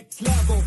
next level.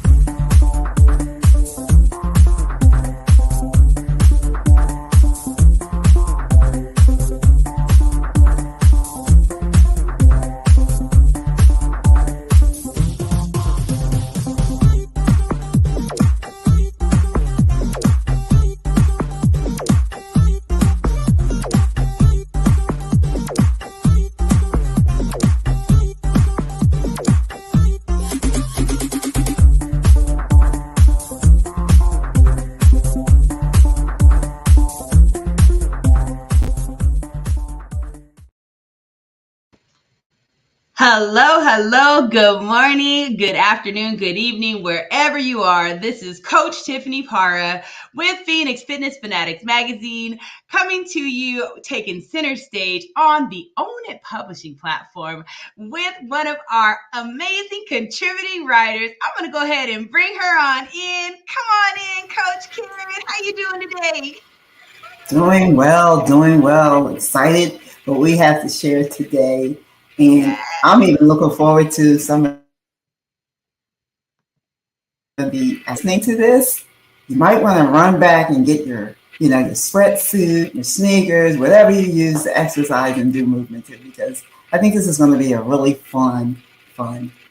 Hello, good morning, good afternoon, good evening, wherever you are. This is Coach Tiffany Parra with Phoenix Fitness Fanatics magazine, coming to you, taking center stage on the Own It Publishing platform with one of our amazing contributing writers. I'm going to go ahead and bring her on in. Come on in, Coach Karen. How you doing today? Doing well. Excited what we have to share today. And I'm even looking forward to some of the listening to this. You might want to run back and get your sweatsuit, your sneakers, whatever you use to exercise and do movement in, because I think this is going to be a really fun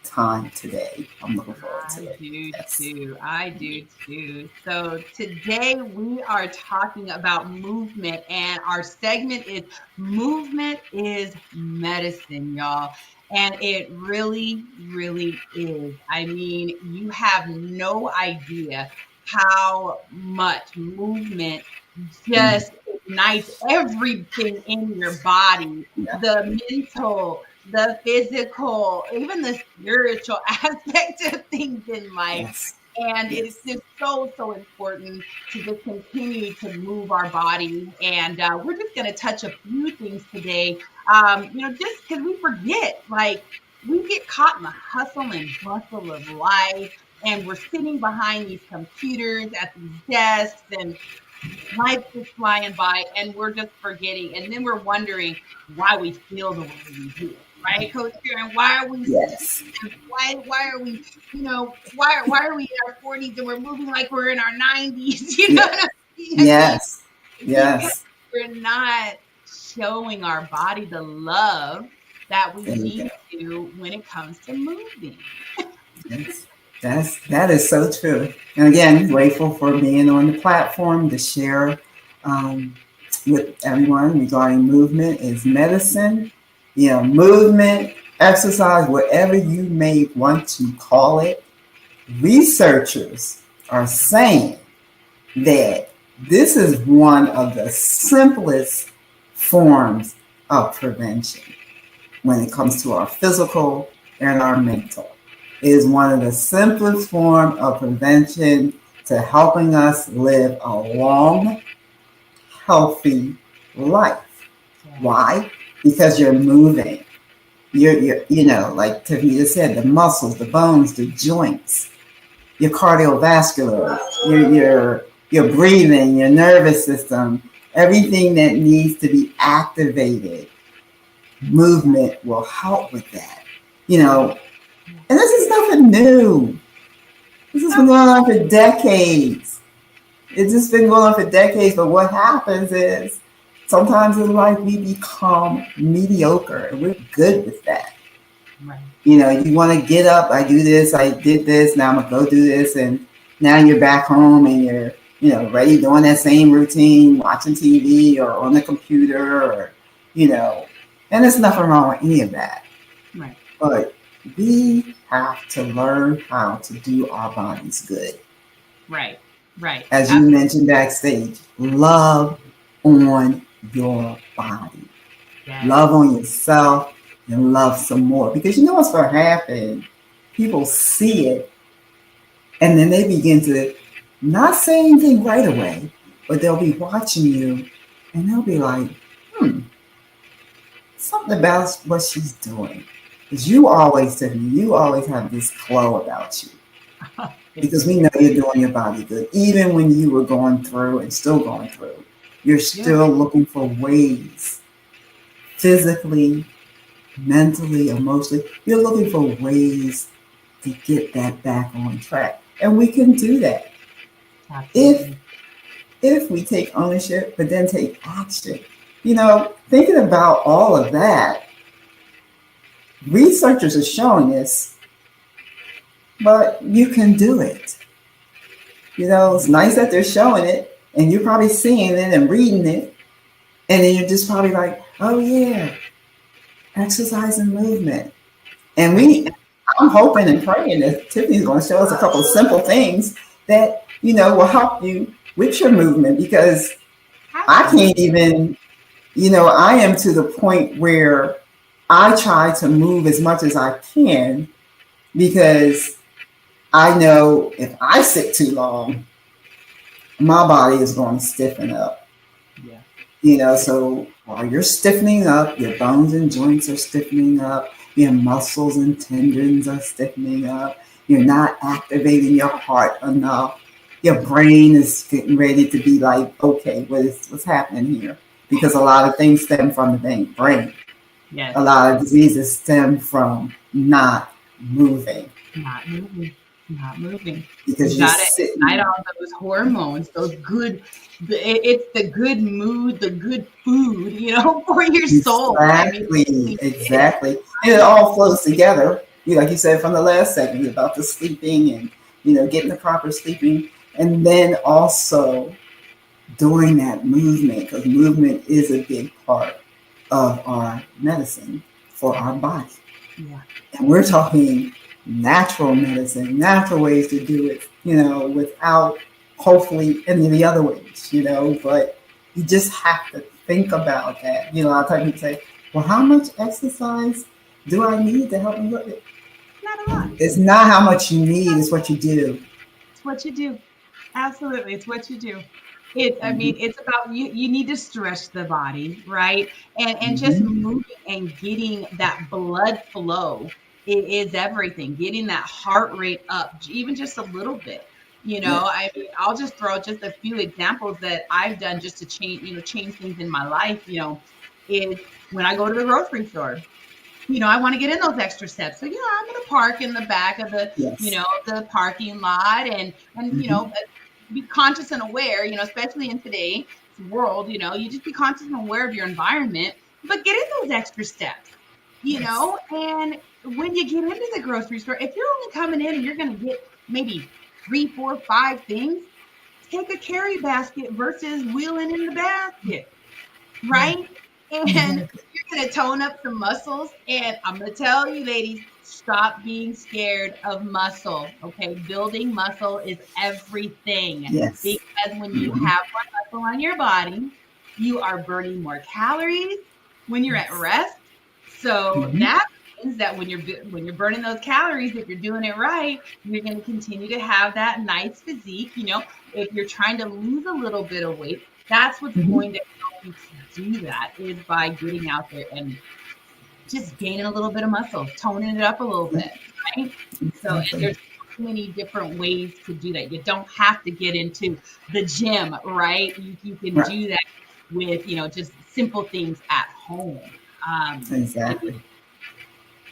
time today. I'm looking forward to it. I do too. So today we are talking about movement, and our segment is Movement is Medicine, y'all. And it really, really is. I mean, you have no idea how much movement just ignites everything in your body, the mental, the physical, even the spiritual aspect of things in life. And it's just so important to just continue to move our body. And we're just going to touch a few things today, just because we forget, like, we get caught in the hustle and bustle of life, and we're sitting behind these computers at these desks, and life is flying by, and we're just forgetting. And then we're wondering why we feel the way we do. Right, Coach Karen? Why are we? Yes. Why are we? Why are we in our 40s and we're moving like we're in our 90s? You know what I mean? Yes. Because we're not showing our body the love that we need to when it comes to moving. That is so true. And again, grateful for being on the platform to share with everyone regarding movement is medicine. Movement, exercise, whatever you may want to call it. Researchers are saying that this is one of the simplest forms of prevention when it comes to our physical and our mental. It is one of the simplest forms of prevention to helping us live a long, healthy life. Why? Because you're moving. You're like Tiffany just said, the muscles, the bones, the joints, your cardiovascular, your breathing, your nervous system, everything that needs to be activated. Movement will help with that. And this is nothing new. This has been going on for decades. It's just been going on for decades, but what happens is sometimes in life we become mediocre, and we're good with that. Right. You want to get up, I do this, I did this, now I'm going to go do this, and now you're back home and you're, ready doing that same routine, watching TV or on the computer or, and there's nothing wrong with any of that. Right. But we have to learn how to do our bodies good. Right. As you mentioned backstage, love on your body. Yes. Love on yourself and love some more. Because you know what's going to happen? People see it and then they begin to not say anything right away, but they'll be watching you and they'll be like, something about what she's doing. Because you always have this glow about you. Because we know you're doing your body good. Even when you were going through and still going through, you're still looking for ways, physically, mentally, emotionally, you're looking for ways to get that back on track. And we can do that if Absolutely. if we take ownership, but then take action. Thinking about all of that, researchers are showing this, but you can do it. It's nice that they're showing it, and you're probably seeing it and reading it, and then you're just probably like, oh yeah, exercise and movement. And I'm hoping and praying that Tiffany's going to show us a couple of simple things that, will help you with your movement, because I can't even, I am to the point where I try to move as much as I can, because I know if I sit too long, my body is going to stiffen up. Yeah. So while you're stiffening up, your bones and joints are stiffening up, your muscles and tendons are stiffening up, you're not activating your heart enough, your brain is getting ready to be like, okay, what's happening here? Because a lot of things stem from the brain. Yes. A lot of diseases stem from not moving. Not moving. Because you got to ignite all those hormones, it's the good mood, the good food, for your soul. Exactly. And it all flows together. Like you said from the last segment about the sleeping and, getting the proper sleeping. And then also doing that movement, because movement is a big part of our medicine for our body. Yeah. And we're talking natural medicine, natural ways to do it, without hopefully any of the other ways, but you just have to think about that. A lot of times people say, well, how much exercise do I need to help me with it? Not a lot. It's not how much you need, it's what you do. It's what you do. Absolutely. It's what you do. It's about you need to stretch the body, right? And just moving and getting that blood flow is everything. Getting that heart rate up, even just a little bit. I'll just throw just a few examples that I've done just to change things in my life, is when I go to the grocery store. I want to get in those extra steps. So, I'm going to park in the back of the, the parking lot and be conscious and aware, especially in today's world, you just be conscious and aware of your environment, but get in those extra steps, and when you get into the grocery store, if you're only coming in and you're going to get maybe 3, 4, 5 things, take a carry basket versus wheeling in the basket, right? And you're going to tone up some muscles. And I'm going to tell you, ladies, stop being scared of muscle. Okay. Building muscle is everything. Yes. Because when you have more muscle on your body, you are burning more calories when you're at rest. So that means that when you're burning those calories, if you're doing it right, you're going to continue to have that nice physique. If you're trying to lose a little bit of weight, that's what's going to help you to do that, is by getting out there and just gaining a little bit of muscle, toning it up a little bit, right? So there's so many different ways to do that. You don't have to get into the gym, right? You can do that with, just simple things at home. Exactly.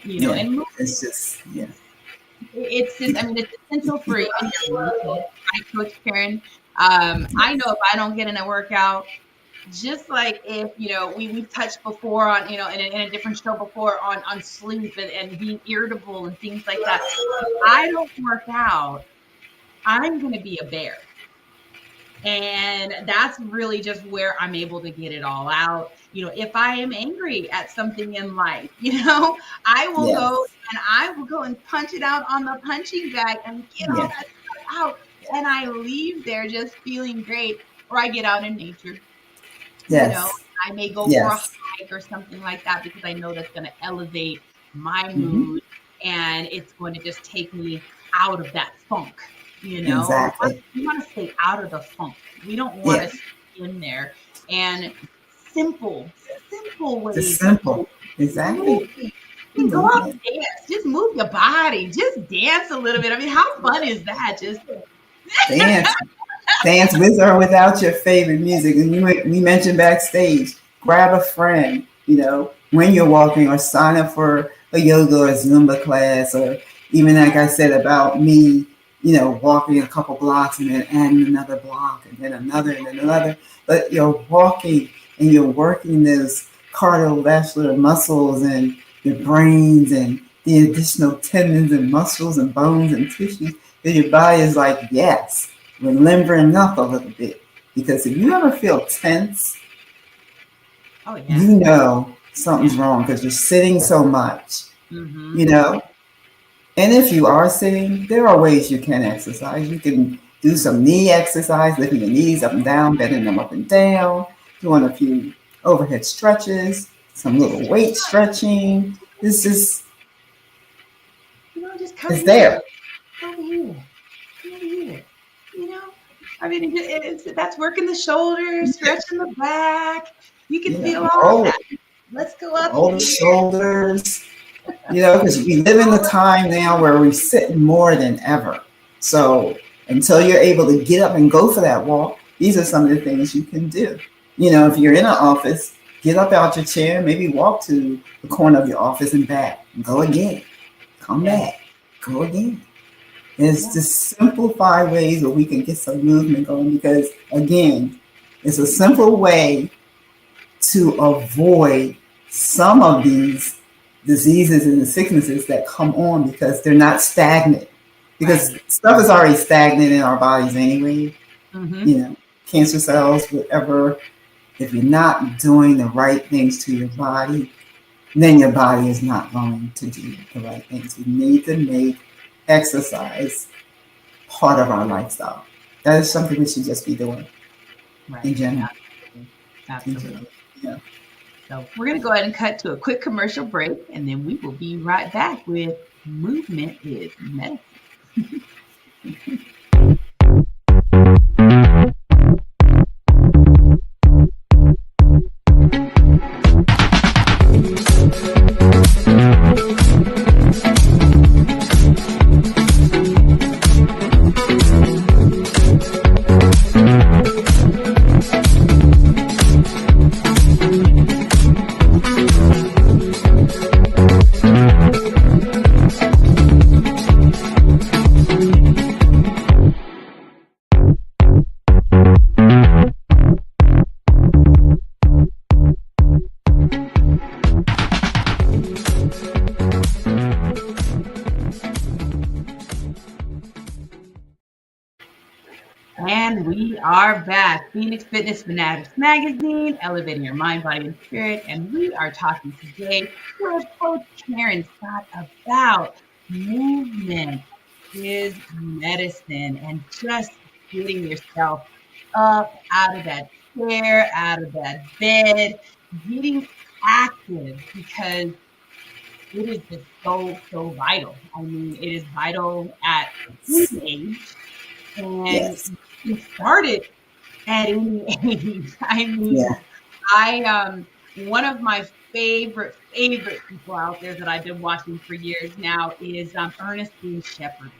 And it's just, it's essential for you and your movement. I Coach Karen. I know if I don't get in a workout, just like if, we've touched before on, in a different show before on sleep and being irritable and things like that. If I don't work out, I'm going to be a bear. And that's really just where I'm able to get it all out. If I am angry at something in life, I will go and punch it out on the punching bag and get all that stuff out. And I leave there just feeling great. Or I get out in nature. Yes. I may go for a hike or something like that, because I know that's going to elevate my mood and it's going to just take me out of that funk. Exactly. We want to stay out of the funk. We don't want to stay in there. And simple ways. Just simple. Exactly. You go out and dance. Just move your body. Just dance a little bit. How fun is that? Just dance with or without your favorite music. And we mentioned backstage, grab a friend, when you're walking, or sign up for a yoga or Zumba class, or Even like I said about me, walking a couple blocks and then adding another block and then another and then another. But you're walking and you're working those cardiovascular muscles and your brains and the additional tendons and muscles and bones and tissues that your body is like, yes, we're limbering up a little bit. Because if you ever feel tense, Oh, yeah. you know something's wrong because you're sitting so much, Mm-hmm. And if you are sitting, there are ways you can exercise. You can do some knee exercise, lifting your knees up and down, bending them up and down, doing a few overhead stretches, some little weight stretching. This is, Just come it's here. there. Come here. Come here. I mean, that's working the shoulders, stretching the back. You can feel all of that. Let's go up Roll the shoulders, because we live in the time now where we're sitting more than ever. So until you're able to get up and go for that walk, these are some of the things you can do. If you're in an office, get up out your chair, maybe walk to the corner of your office and back. Go again. Come back. Go again. It's just simplified ways where we can get some movement going because, again, it's a simple way to avoid some of these diseases and the sicknesses that come on because they're not stagnant. Because stuff is already stagnant in our bodies anyway. Mm-hmm. Cancer cells, whatever. If you're not doing the right things to your body, then your body is not going to do the right things. We need to make exercise part of our lifestyle. That is something we should just be doing in general. Absolutely. Yeah. So we're going to go ahead and cut to a quick commercial break, and then we will be right back with Movement is Medicine. And we are back. Phoenix Fitness Fanatics Magazine, elevating your mind, body, and spirit. And we are talking today with Coach Karen Scott about movement is medicine and just getting yourself up out of that chair, out of that bed, getting active because it is just so vital. I mean, it is vital at any age. And you started at any age. I mean, one of my favorite people out there that I've been watching for years now is Ernestine Shepherd.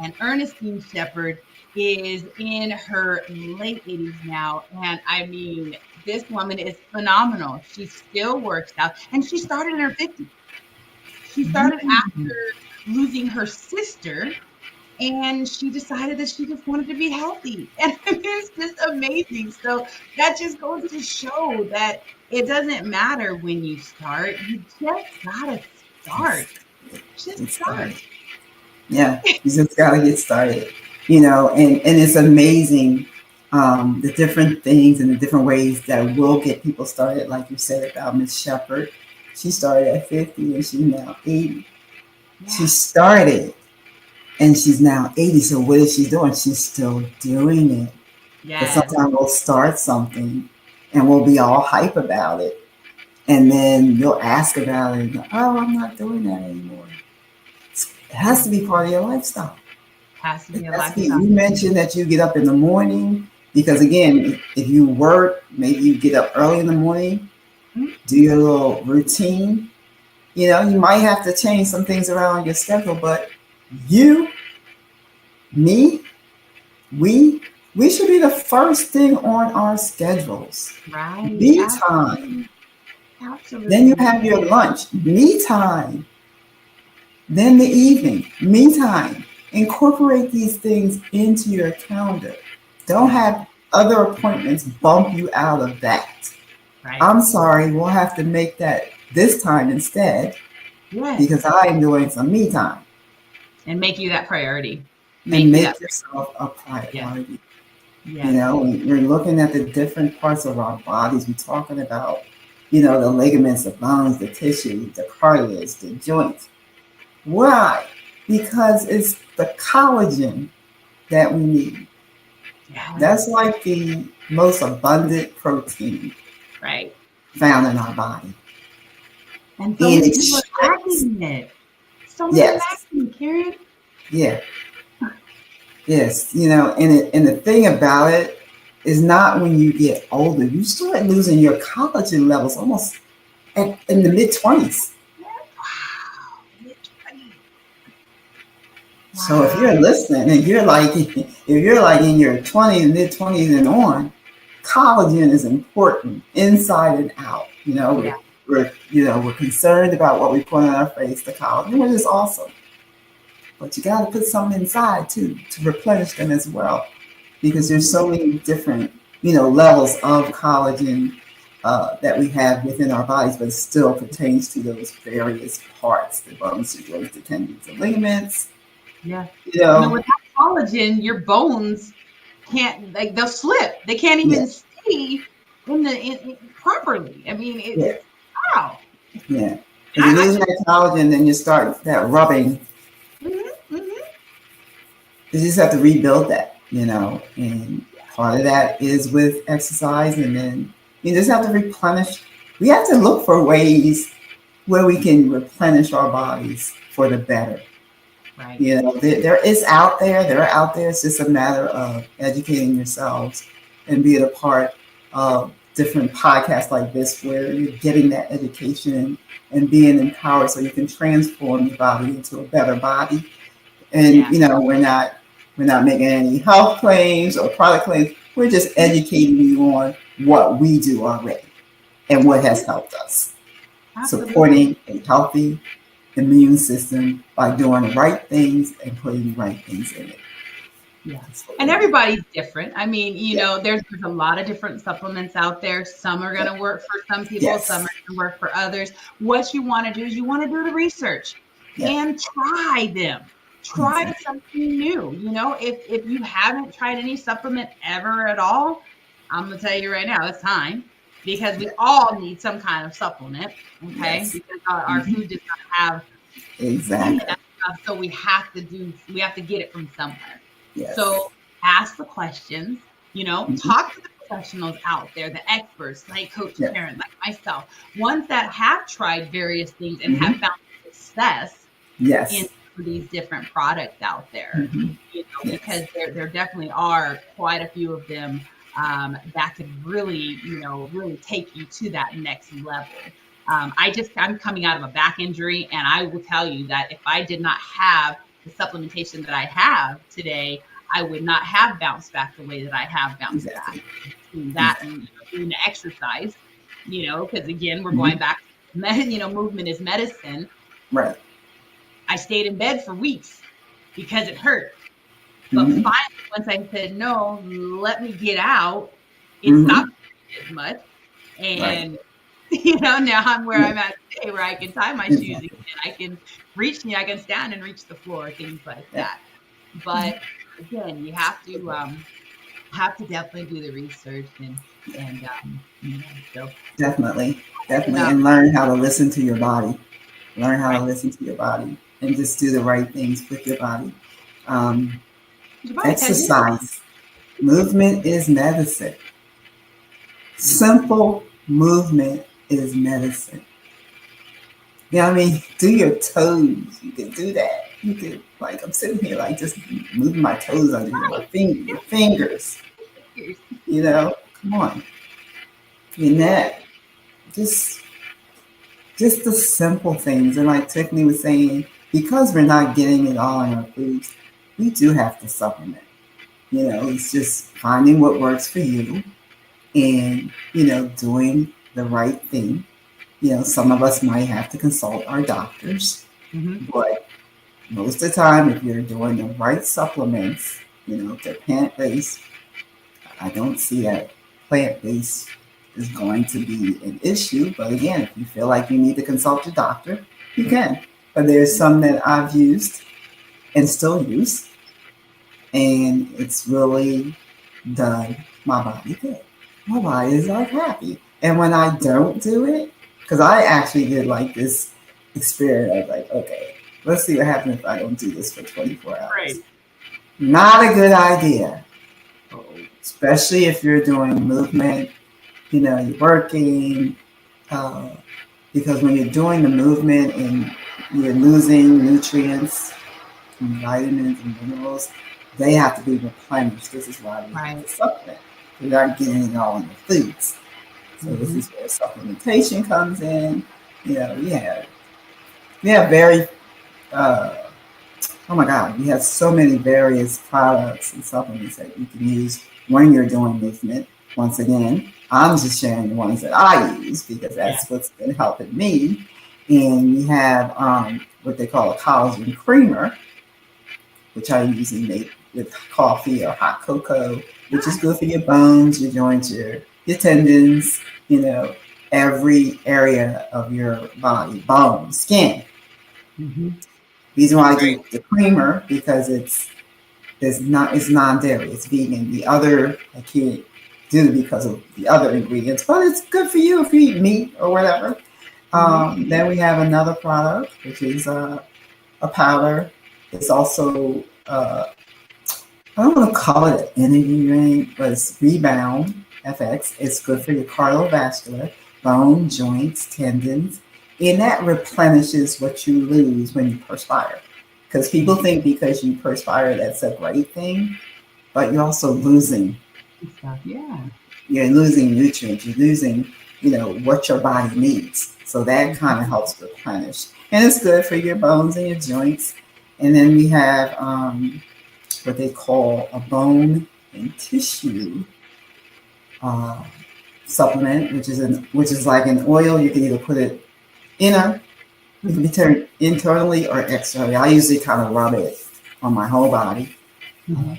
And Ernestine Shepherd is in her late 80s now. And I mean, this woman is phenomenal. She still works out. And she started in her 50s. She started after losing her sister. And she decided that she just wanted to be healthy. And it's just amazing. So that just goes to show that it doesn't matter when you start. You just gotta start. Just start. Yeah, you just gotta get started. And it's amazing the different things and the different ways that will get people started. Like you said about Miss Shepherd. She started at 50 and she's now 80. Yeah. She started. And she's now 80. So what is she doing? She's still doing it. Yeah. But sometimes we'll start something and we'll be all hype about it. And then you'll ask about it and go, oh, I'm not doing that anymore. It has to be part of your lifestyle. Has to be a lifestyle. You mentioned that you get up in the morning because, again, if you work, maybe you get up early in the morning, do your little routine. You might have to change some things around your schedule, but you, me, we should be the first thing on our schedules. Right. Me time. Absolutely. Then you have your lunch. Me time. Then the evening, me time. Incorporate these things into your calendar. Don't Yeah. have other appointments bump you out of that. Right. I'm sorry, we'll have to make that this time instead because Yes. I'm doing some me time. And make you that priority. And Make you that. make yourself a Yes. priority. You Yes. know, we're looking at the different parts of our bodies. We're talking about, the ligaments, the bones, the tissue, the cartilage, the joints. Why? Because it's the collagen that we need. That's Yes. like the most abundant protein Right. found in our body. And so And many it people are strips. lacking it. So many Yes. lacking, Karen. Yeah. Yes. And the thing about it is not when you get older, you start losing your collagen levels almost in the mid 20s. Wow. Mid-20s. So if Wow. you're listening and if you're like in your 20s, mid 20s and on, collagen is important inside and out. Yeah. We're concerned about what we put on our face, the collagen, which is awesome. But you got to put something inside too to replenish them as well, because there's Mhm. so many different levels of collagen that we have within our bodies, but it still pertains to those various parts: the bones, the joints, the tendons, the ligaments. Yeah. You know, Without collagen, your bones can't, like, they'll slip. They can't yeah, even stay properly. I mean, yeah, it's wow. yeah. If you're I losing that collagen, then you start that rubbing. Mhm, mhm. You just have to rebuild that. And part of that is with exercise, and then you just have to replenish. We have to look for ways where we can replenish our bodies for the better. Right. There is out there. They're out there. It's just a matter of educating yourselves and being a part of different podcasts like this, where you're getting that education and being empowered, so you can transform your body into a better body. And Yeah. we're not making any health claims or product claims. We're just educating you on what we do already and what has Absolutely. helped us, Absolutely. supporting a healthy immune system by doing the right things and putting the right things in it. Yeah. That's what And we're doing. everybody's different. I mean, Yeah. there's a lot of different supplements out there. Some are going Yeah. to work for some people, some Yes. are going to work for others. What you want to do is you want to do the research Yeah. and try them. Try Exactly. something new. If you haven't tried any supplement ever at all, I'm going to tell you right now, it's time, because we Yeah. all need some kind of supplement, okay? Yes. Because our Hmm. food does not have any of Exactly. that stuff, so we have to get it from somewhere. Yes. So ask the questions, Hmm. talk to the professionals out there, the experts like Coach Yeah. Karen, like myself, ones that have tried various things and have Hmm. found success in Yes. these different products out there. Hmm. Because Yes. there definitely are quite a few of them, that could really, really take you to that next level. I'm coming out of a back injury, and I will tell you that if I did not have the supplementation that I have today, I would not have bounced back the way that I have bounced back. Exactly. Between that and Exactly. doing the exercise, because again, we're Hmm. going back. Movement is medicine. Right. I stayed in bed for weeks because it hurt. But Hmm. finally, once I said, no, let me get out, it Hmm. stopped hurting as much. Right. And, now I'm where Yeah. I'm at today, where I can tie my shoes again. Exactly. I can I can stand and reach the floor, things like Yeah. that. But again, you have to definitely do the research so Definitely. and Definitely. And learn how to listen to your body. Learn how to right. listen to your body and just do the right things with your body. Um, Your body has you. Exercise. Movement is medicine. Simple movement is medicine. I mean? Do your toes. You can do that. You can, like, I'm sitting here, like, just moving my toes under here, Right. your fingers, Fingers. come on, your neck. Just, just the simple things. And like Tiffany was saying, because we're not getting it all in our foods, we do have to supplement. It's just finding what works for you and, doing the right thing. Some of us might have to consult our doctors, Hmm. but most of the time, if you're doing the right supplements, they're plant-based, I don't see that plant-based is going to be an issue. But again, if you feel like you need to consult your doctor, you can. But there's some that I've used and still use, and it's really done my body good. My body is like happy. And when I don't do it, because I actually did like this experiment, I was like, okay, let's see what happens if I don't do this for 24 hours. Right. Not a good idea. Especially if you're doing movement, you're working, because when you're doing the movement and you're losing nutrients and vitamins and minerals, they have to be replenished. This is why we have to supplement. We're not getting it all in the foods. So this is where supplementation comes in. We have very, oh my God, we have so many various products and supplements that you can use when you're doing movement. Once again, I'm just sharing the ones that I use because that's what's been helping me. And we have what they call a collagen creamer, which I usually make with coffee or hot cocoa, which is good for your bones, your joints, your tendons, every area of your body, bones, skin. Mm-hmm. Reason why I do the creamer because it's non-dairy, it's vegan. The other I can't do because of the other ingredients, but it's good for you if you eat meat or whatever. Then we have another product, which is a powder. It's also I don't want to call it an energy drink, but it's Rebound FX. It's good for your cardiovascular, bone, joints, tendons, and that replenishes what you lose when you perspire. Because people think because you perspire, that's a great thing, but you're also losing. Yeah. You're losing nutrients. You're losing, what your body needs. So that kind of helps replenish. And it's good for your bones and your joints. And then we have what they call a bone and tissue supplement, which is like an oil. You can either put it it can be turned internally or externally. I usually kind of rub it on my whole body. And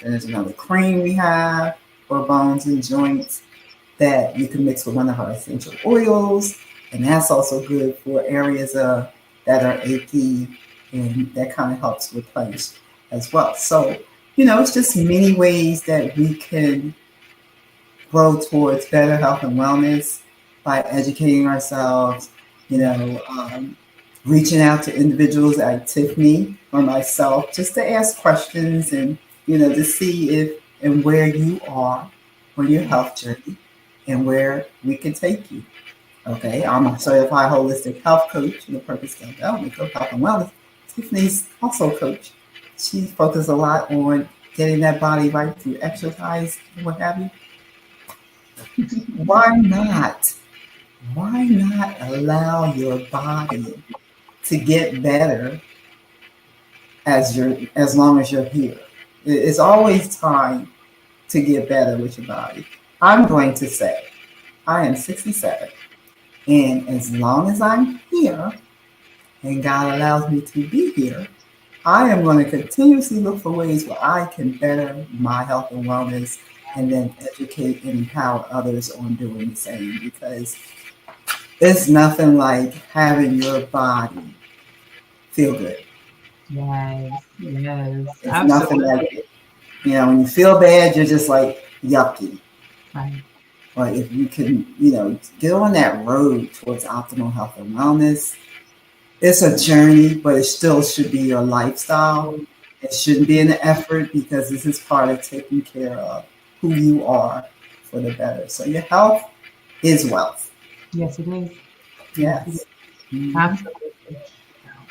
there's another cream we have for bones and joints that you can mix with one of our essential oils, and that's also good for areas that are achy, and that kind of helps replenish as well. So, it's just many ways that we can grow towards better health and wellness by educating ourselves, reaching out to individuals like Tiffany or myself just to ask questions and, to see if and where you are on your health journey and where we can take you. Okay, I'm a certified holistic health coach in the purpose development of health and wellness. Tiffany's also a coach. She focuses a lot on getting that body right through exercise and what have you. Why not? Why not allow your body to get better as long as you're here? It's always time to get better with your body. I'm going to say, I am 67, and as long as I'm here, and God allows me to be here, I am going to continuously look for ways where I can better my health and wellness, and then educate and empower others on doing the same, because it's nothing like having your body feel good. Yes. It's nothing like it. When you feel bad, you're just like yucky. Right. But if you can, get on that road towards optimal health and wellness, it's a journey, but it still should be your lifestyle. It shouldn't be an effort, because this is part of taking care of who you are for the better. So your health is wealth. Yes, it is. Yes. Absolutely.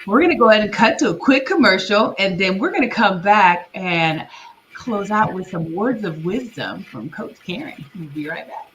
We're going to go ahead and cut to a quick commercial, and then we're going to come back and close out with some words of wisdom from Coach Karen. We'll be right back.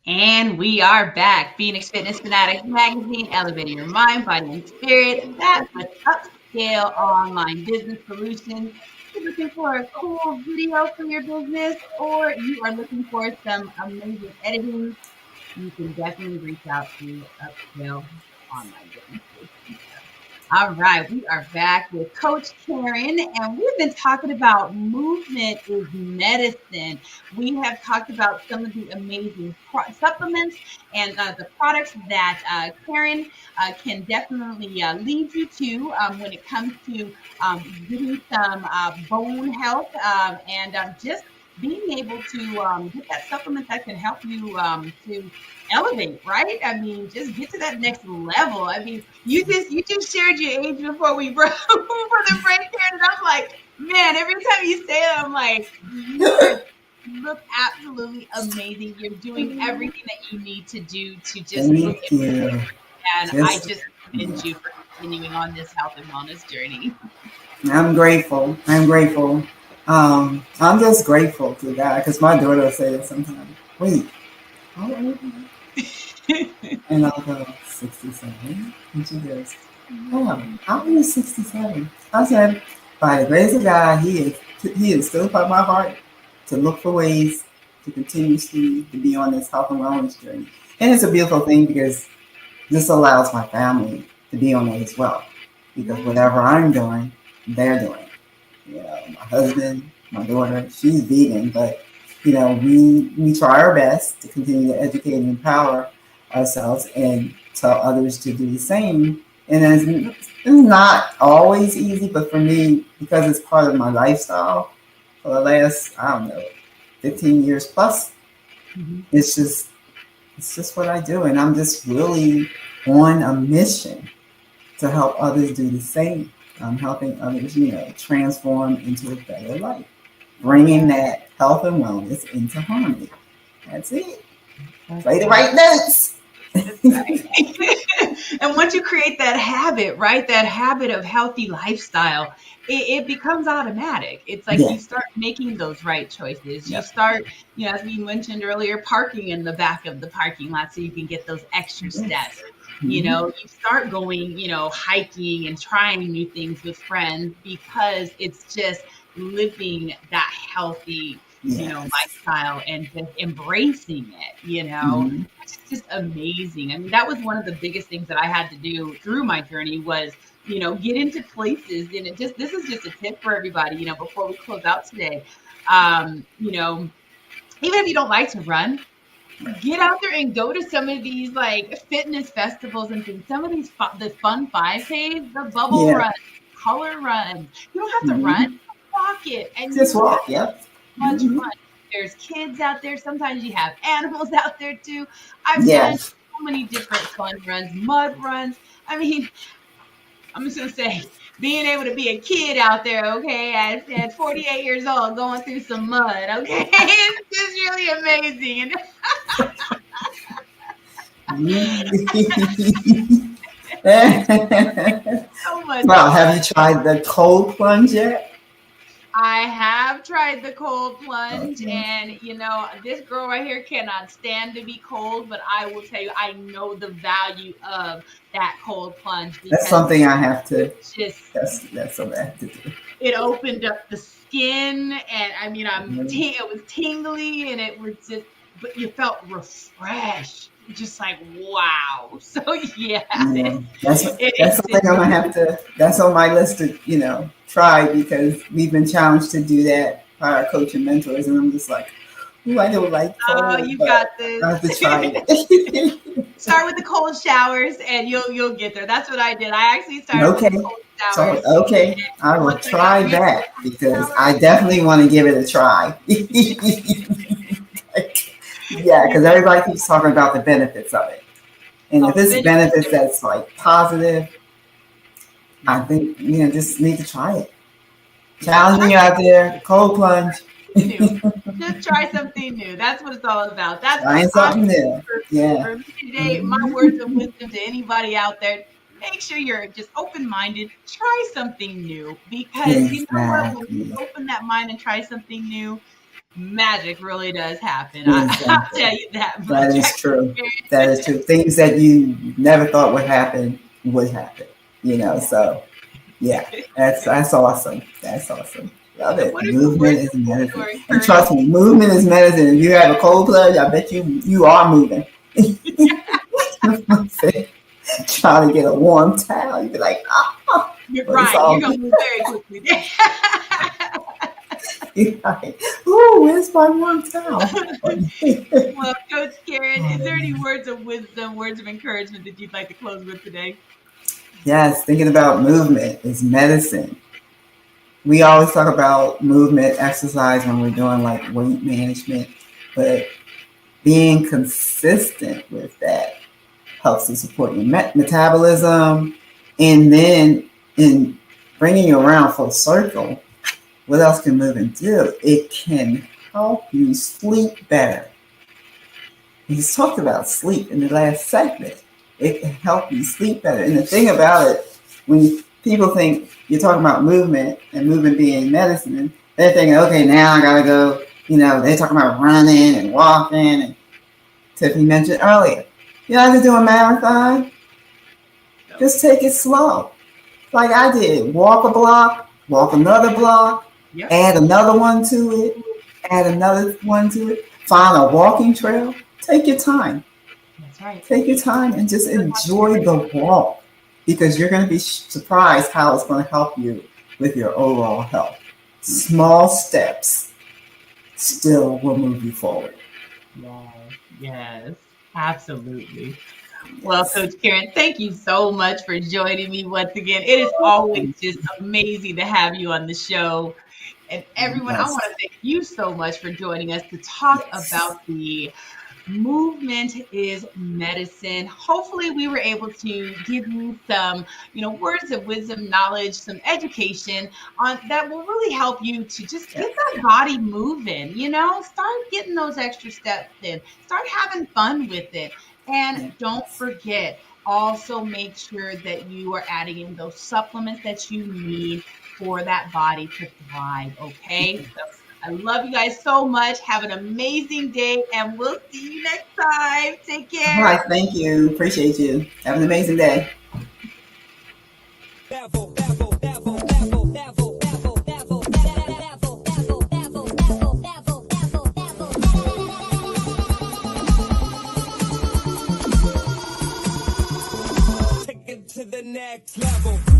And we are back. Phoenix Fitness Fanatics Magazine, elevating your mind, body, and spirit. That's with upscale online business solutions. You're looking for a cool video for your business, or you are looking for some amazing editing, you can definitely reach out to upscale online business solutions. All right, we are back with Coach Karen, and we've been talking about movement is medicine. We have talked about some of the amazing supplements and the products that Karen can definitely lead you to when it comes to getting some bone health and just being able to get that supplement that can help you to elevate, right? I mean, just get to that next level. I mean, you just shared your age before we broke before the break here, and I'm like, man, every time you say it, I'm like, you look absolutely amazing. You're doing everything that you need to do to just look Thank you. and I Just, just commend you for continuing on this health and wellness journey. I'm grateful. I'm grateful. I'm just grateful to God because my daughter will say it sometimes. Wait, how old are you? And I'll go 67. And she goes, oh, how are you 67? I said, by the grace of God, He is still part of my heart to look for ways to continuously to be on this health and wellness journey. And it's a beautiful thing because this allows my family to be on it as well. Because whatever I'm doing, they're doing. You know, my husband, my daughter, she's vegan, but you know, we try our best to continue to educate and empower ourselves and tell others to do the same. And it's not always easy, but for me, because it's part of my lifestyle for the last, I don't know, 15 years plus, Mm-hmm. it's just what I do. And I'm just really on a mission to help others do the same. I'm helping others, transform into a better life, bringing that health and wellness into harmony. That's it. Play the right notes. That's right. And once you create that habit, right, that habit of healthy lifestyle, it becomes automatic. It's like Yeah. you start making those right choices. You Yep. start, as we mentioned earlier, parking in the back of the parking lot so you can get those extra Yes. steps. Mm-hmm. You start going, hiking and trying new things with friends because it's just living that healthy, Yes. lifestyle and just embracing it. Mm-hmm. Which is just amazing. I mean, that was one of the biggest things that I had to do through my journey was, get into places. And this is just a tip for everybody, before we close out today. Um, you know, Even if you don't like to run, get out there and go to some of these like fitness festivals and things. Some of these the fun 5Ks, the bubble Yeah. runs, color runs. You don't have to run, Mm-hmm. walk it, and Just you will walk. Yep. much Mm-hmm. fun. There's kids out there. Sometimes you have animals out there too. I've done Yes. so many different fun runs, mud runs. I mean, I'm just gonna say, being able to be a kid out there, okay, at 48 years old, going through some mud, okay, it's just really amazing. And so much Well, fun. have you tried the cold plunge yet? I have tried the cold plunge, Okay. and this girl right here cannot stand to be cold, but I will tell you, I know the value of that cold plunge That's because something I have it to. just That's what I have to do. it opened up the skin, and I mean, Mhm. it was tingly, and it was just, but you felt refreshed, just like wow. So yeah, Yeah, that's it that's something I'm gonna have to. That's on my list to try because we've been challenged to do that by our coach and mentors, and I'm just like, ooh, I don't like oh, cold, you got but this. I have to try it. Start with the cold showers, and you'll get there. That's what I did. I actually started with the Okay, cold so showers. okay, I will Once I got try used to the that cold because I showers, definitely want to give it a try. Yeah, you because everybody keeps talking about the benefits of it, and if oh, the it's benefits benefits that's like positive, I yeah. think just need to try it. Yeah, try Challenging you out there, cold plunge, something new. Just try something new. That's what it's all about. That's trying something honestly new. Yeah, for me today. My words of mhm. wisdom to anybody out there: make sure you're just open minded. Try something new because you know what? When you Exactly. open that mind and try something new, magic really does happen. I'll Exactly. tell you that That much. is true. That is true. Things that you never thought would happen would happen. Yeah. So yeah, that's awesome. That's awesome. Love And it. what are some Movement words is of wisdom medicine. or And trust encouragement? me, movement is medicine. If you have a cold plunge, I bet you are moving. Trying to get a warm towel, you'd be like, ah, You're but it's right. You're all gonna good. move very quickly. You're like, ooh, where's my warm towel? Well, Coach Karen, is there any words of wisdom, words of encouragement that you'd like to close with today? Yes, thinking about movement is medicine. We always talk about movement, exercise when we're doing like weight management, but being consistent with that helps to support your metabolism. And then in bringing you around full circle, what else can movement do? It can help you sleep better. We just talked about sleep in the last segment. It can help you sleep better. And the thing about it, when people think you're talking about movement and movement being medicine, they're thinking, okay, now I gotta go, they're talking about running and walking. And Tiffany mentioned earlier, you don't have to do a marathon. So, Just take it slow. Like I did. Walk a block, walk another block, yep, add another one to it, add another one to it. Find a walking trail. Take your time. that's right. Take your time and just enjoy the walk because you're going to be surprised how it's going to help you with your overall health. Small steps still will move you forward. Yes, yes, absolutely. Well, Coach Karen, thank you so much for joining me once again. It is always just amazing to have you on the show. And everyone, I want Yes. to thank you so much for joining us to talk Yes. about the movement is medicine. Hopefully we were able to give you some, words of wisdom, knowledge, some education on that will really help you to just get Yes. that body moving, start getting those extra steps in, start having fun with it. And don't Yes. forget, also make sure that you are adding in those supplements that you need for that body to thrive. Okay. So I love you guys so much. Have an amazing day, and we'll see you next time. Take All care. right. Thank you. Appreciate you. Have an amazing day. To the next level.